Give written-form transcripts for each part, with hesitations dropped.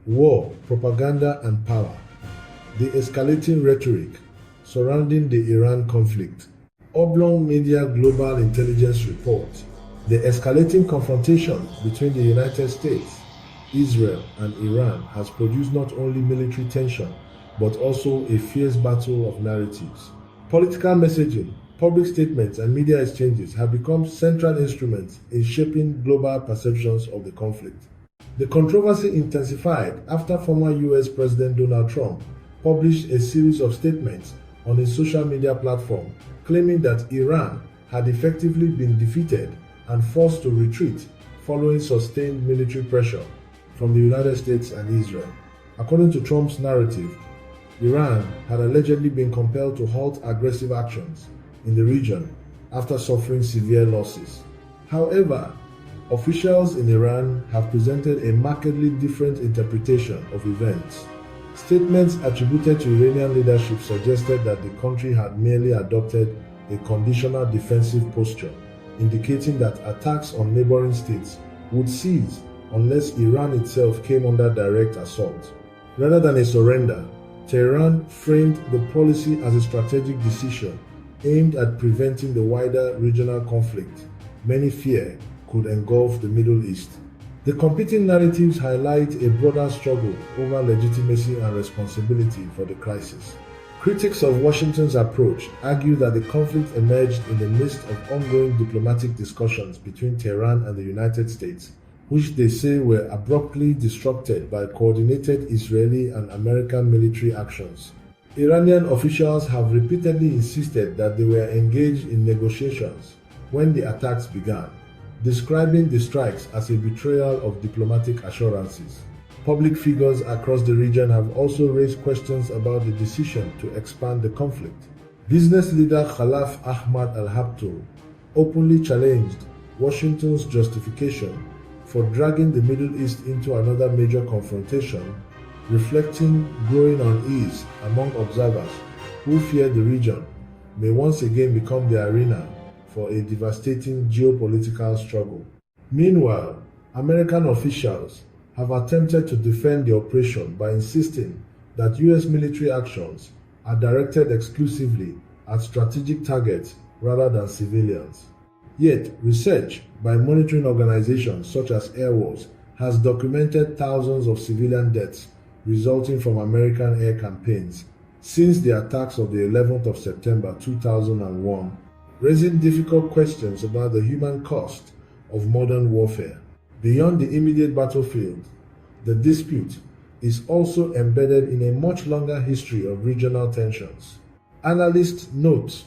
War, propaganda and power. The escalating rhetoric surrounding the Iran conflict. Oblong Media Global Intelligence Report. The escalating confrontation between the United States, Israel and Iran has produced not only military tension but also a fierce battle of narratives. Political messaging, public statements and media exchanges have become central instruments in shaping global perceptions of the conflict. The controversy intensified after former US President Donald Trump published a series of statements on his social media platform claiming that Iran had effectively been defeated and forced to retreat following sustained military pressure from the United States and Israel. According to Trump's narrative, Iran had allegedly been compelled to halt aggressive actions in the region after suffering severe losses. However, officials in Iran have presented a markedly different interpretation of events. Statements attributed to Iranian leadership suggested that the country had merely adopted a conditional defensive posture, indicating that attacks on neighboring states would cease unless Iran itself came under direct assault. Rather than a surrender, Tehran framed the policy as a strategic decision aimed at preventing the wider regional conflict many fear could engulf the Middle East. The competing narratives highlight a broader struggle over legitimacy and responsibility for the crisis. Critics of Washington's approach argue that the conflict emerged in the midst of ongoing diplomatic discussions between Tehran and the United States, which they say were abruptly disrupted by coordinated Israeli and American military actions. Iranian officials have repeatedly insisted that they were engaged in negotiations when the attacks began, describing the strikes as a betrayal of diplomatic assurances. Public figures across the region have also raised questions about the decision to expand the conflict. Business leader Khalaf Ahmad al-Habtour openly challenged Washington's justification for dragging the Middle East into another major confrontation, reflecting growing unease among observers who fear the region may once again become the arena for a devastating geopolitical struggle. Meanwhile, American officials have attempted to defend the operation by insisting that US military actions are directed exclusively at strategic targets rather than civilians. Yet, research by monitoring organizations such as Airwars has documented thousands of civilian deaths resulting from American air campaigns since the attacks of the 11th of September 2001, raising difficult questions about the human cost of modern warfare. Beyond the immediate battlefield, the dispute is also embedded in a much longer history of regional tensions. Analysts note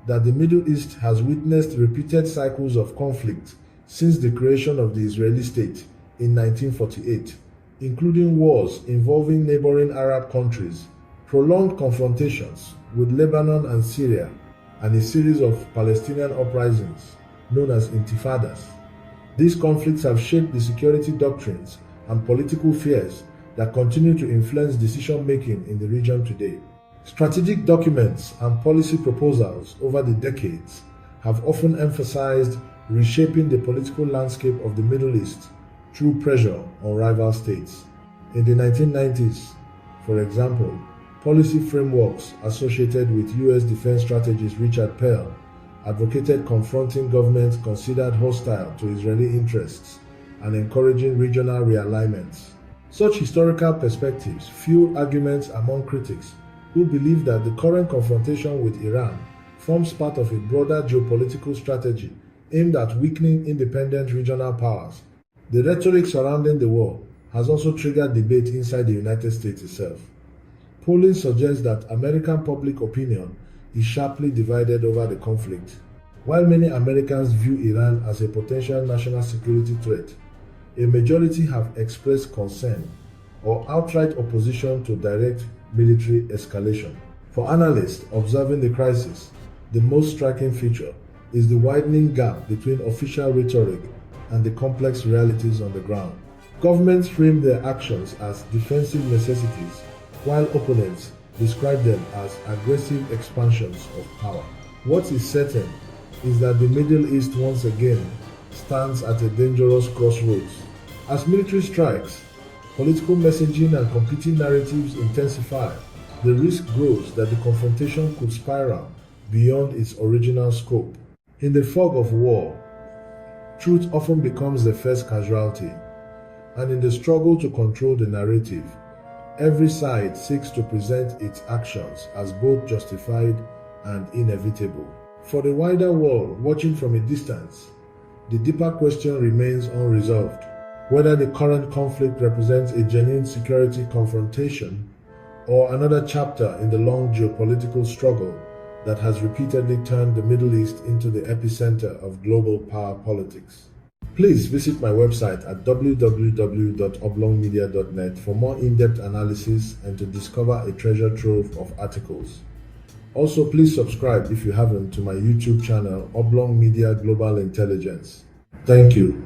that the Middle East has witnessed repeated cycles of conflict since the creation of the Israeli state in 1948, including wars involving neighboring Arab countries, prolonged confrontations with Lebanon and Syria, and a series of Palestinian uprisings known as intifadas. These conflicts have shaped the security doctrines and political fears that continue to influence decision-making in the region today. Strategic documents and policy proposals over the decades have often emphasized reshaping the political landscape of the Middle East through pressure on rival states. In the 1990s, for example, policy frameworks associated with US defense strategist Richard Perle advocated confronting governments considered hostile to Israeli interests and encouraging regional realignments. Such historical perspectives fuel arguments among critics who believe that the current confrontation with Iran forms part of a broader geopolitical strategy aimed at weakening independent regional powers. The rhetoric surrounding the war has also triggered debate inside the United States itself. Polling suggests that American public opinion is sharply divided over the conflict. While many Americans view Iran as a potential national security threat, a majority have expressed concern or outright opposition to direct military escalation. For analysts observing the crisis, the most striking feature is the widening gap between official rhetoric and the complex realities on the ground. Governments frame their actions as defensive necessities, while opponents describe them as aggressive expansions of power. What is certain is that the Middle East once again stands at a dangerous crossroads. As military strikes, political messaging and competing narratives intensify, the risk grows that the confrontation could spiral beyond its original scope. In the fog of war, truth often becomes the first casualty, and in the struggle to control the narrative, every side seeks to present its actions as both justified and inevitable. For the wider world watching from a distance, the deeper question remains unresolved: whether the current conflict represents a genuine security confrontation or another chapter in the long geopolitical struggle that has repeatedly turned the Middle East into the epicenter of global power politics. Please visit my website at www.oblongmedia.net for more in-depth analysis and to discover a treasure trove of articles. Also, please subscribe if you haven't to my YouTube channel, Oblong Media Global Intelligence. Thank you.